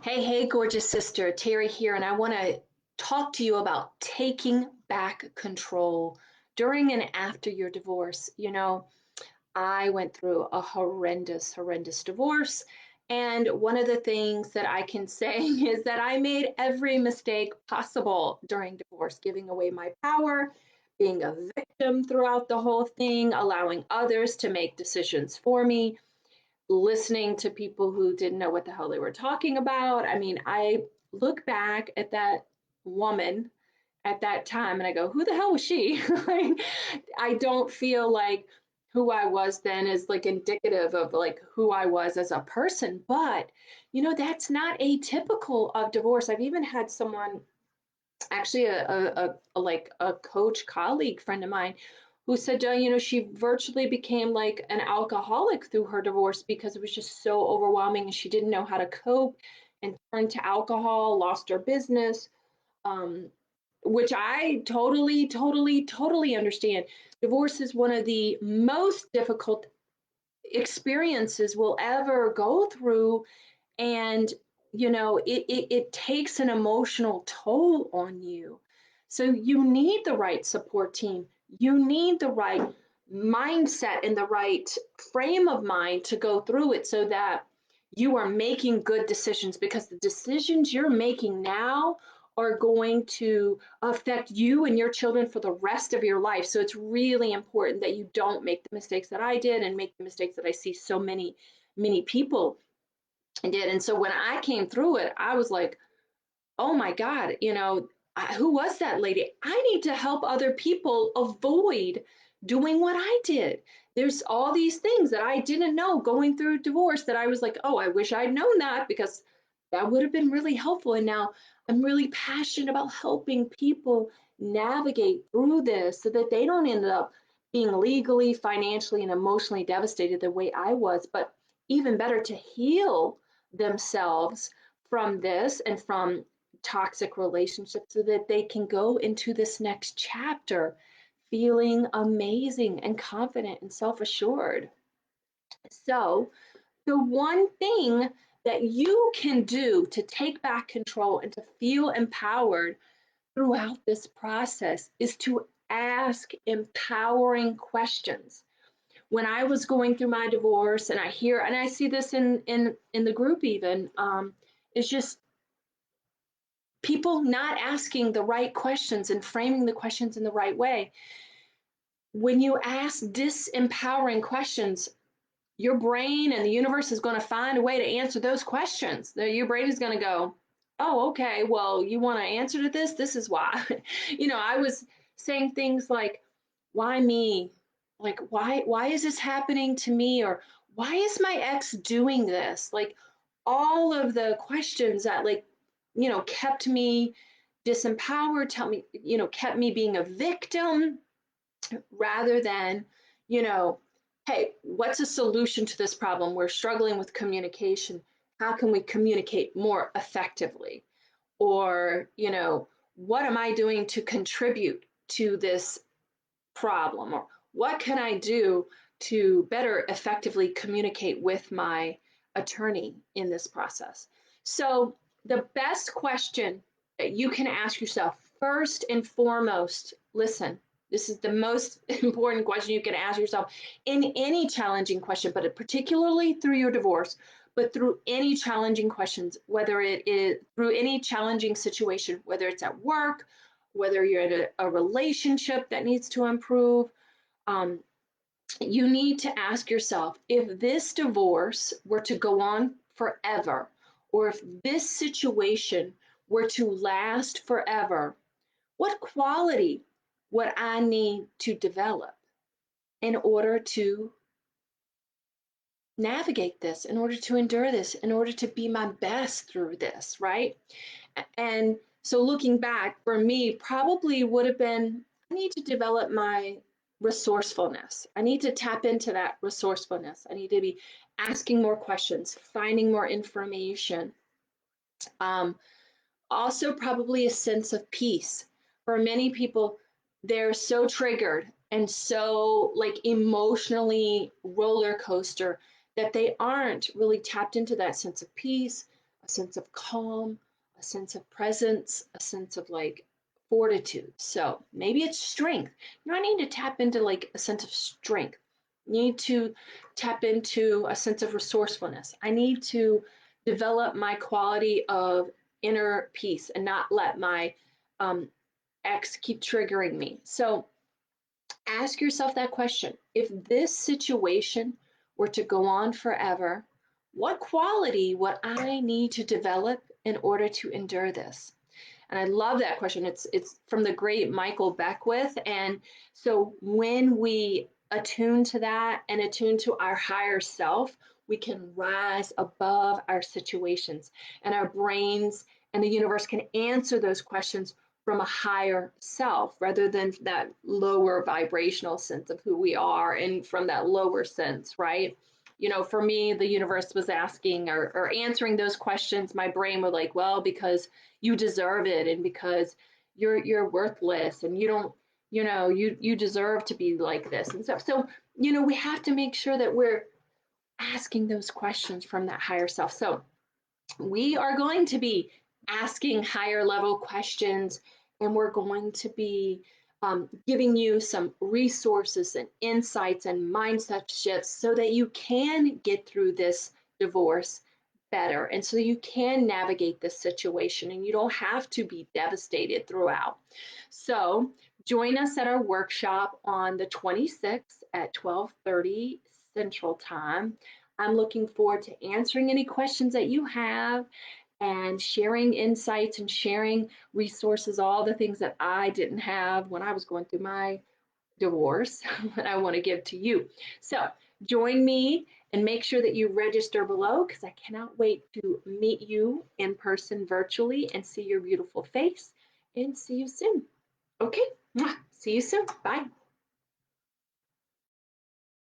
Hey, gorgeous sister, Terry here, and I want to talk to you about taking back control during and after your divorce. I went through a horrendous divorce, and one of the things that I can say is that I made every mistake possible during divorce, giving away my power, being a victim throughout the whole thing, allowing others to make decisions for me, listening to people who didn't know what the hell they were talking about. I mean, I look back at that woman at that time and I go, who the hell was she? Like, I don't feel like who I was then is like indicative of like who I was as a person. But, that's not atypical of divorce. I've even had someone, actually like a coach colleague friend of mine who said, she virtually became like an alcoholic through her divorce because it was just so overwhelming and she didn't know how to cope and turned to alcohol, lost her business, um, which I totally understand. Divorce is one of the most difficult experiences we'll ever go through, and it takes an emotional toll on you. So you need the right support team, you need the right mindset and the right frame of mind to go through it so that you are making good decisions, because the decisions you're making now are going to affect you and your children for the rest of your life. So it's really important that you don't make the mistakes that I did and make the mistakes that I see so many people did. And so when I came through it, I was like, oh my God, who was that lady? I need to help other people avoid doing what I did. There's all these things that I didn't know going through divorce that I was like, oh, I wish I'd known that, because that would have been really helpful. And now I'm really passionate about helping people navigate through this so that they don't end up being legally, financially, and emotionally devastated the way I was, but even better, to heal themselves from this and from toxic relationships so that they can go into this next chapter feeling amazing and confident and self assured. So, the one thing that you can do to take back control and to feel empowered throughout this process is to ask empowering questions. When I was going through my divorce, and I hear and I see this in the group even, is just people not asking the right questions and framing the questions in the right way. When you ask disempowering questions, your brain and the universe is going to find a way to answer those questions. Your brain is going to go, oh, okay, well, you want to answer to this? This is why. I was saying things like, why me? Like, why is this happening to me? Or why is my ex doing this? Like, all of the questions that, like, kept me disempowered, kept me being a victim rather than, you know, hey, what's a solution to this problem? We're struggling with communication. How can we communicate more effectively? Or, what am I doing to contribute to this problem? Or what can I do to better effectively communicate with my attorney in this process? So, the best question that you can ask yourself, first and foremost, listen, this is the most important question you can ask yourself in any challenging question, but particularly through your divorce, but through any challenging questions, whether it is through any challenging situation, whether it's at work, whether you're in a relationship that needs to improve. um, you need to ask yourself, if this divorce were to go on forever, or if this situation were to last forever, what quality would I need to develop in order to navigate this, in order to endure this, in order to be my best through this, right? And so looking back, for me, probably would have been, I need to develop my resourcefulness. I need to tap into that resourcefulness. I need to be asking more questions, finding more information. Um, Also, probably a sense of peace. For many people, they're so triggered and so like emotionally roller coaster that they aren't really tapped into that sense of peace, a sense of calm, a sense of presence, a sense of like fortitude. So maybe it's strength. You know, I need to tap into like a sense of strength. You need to tap into a sense of resourcefulness. I need to develop my quality of inner peace and not let my um, ex keep triggering me. So ask yourself that question. If this situation were to go on forever, what quality would I need to develop in order to endure this? And I love that question. It's from the great Michael Beckwith. And so when we attune to that and attune to our higher self, we can rise above our situations, and our brains and the universe can answer those questions from a higher self rather than that lower vibrational sense of who we are and from that lower sense, right? You know, for me, the universe was asking or answering those questions. My brain was like, well, because you deserve it, and because you're worthless, and you don't, you know, you deserve to be like this and stuff. So, you know, we have to make sure that we're asking those questions from that higher self. So we are going to be asking higher level questions, and we're going to be giving you some resources and insights and mindset shifts so that you can get through this divorce better, and so you can navigate this situation and you don't have to be devastated throughout. So join us at our workshop on the 26th at 12:30 Central Time. I'm looking forward to answering any questions that you have and sharing insights and sharing resources, all the things that I didn't have when I was going through my divorce that I want to give to you. So join me and make sure that you register below, because I cannot wait to meet you in person virtually and see your beautiful face, and see you soon. Okay, see you soon. Bye.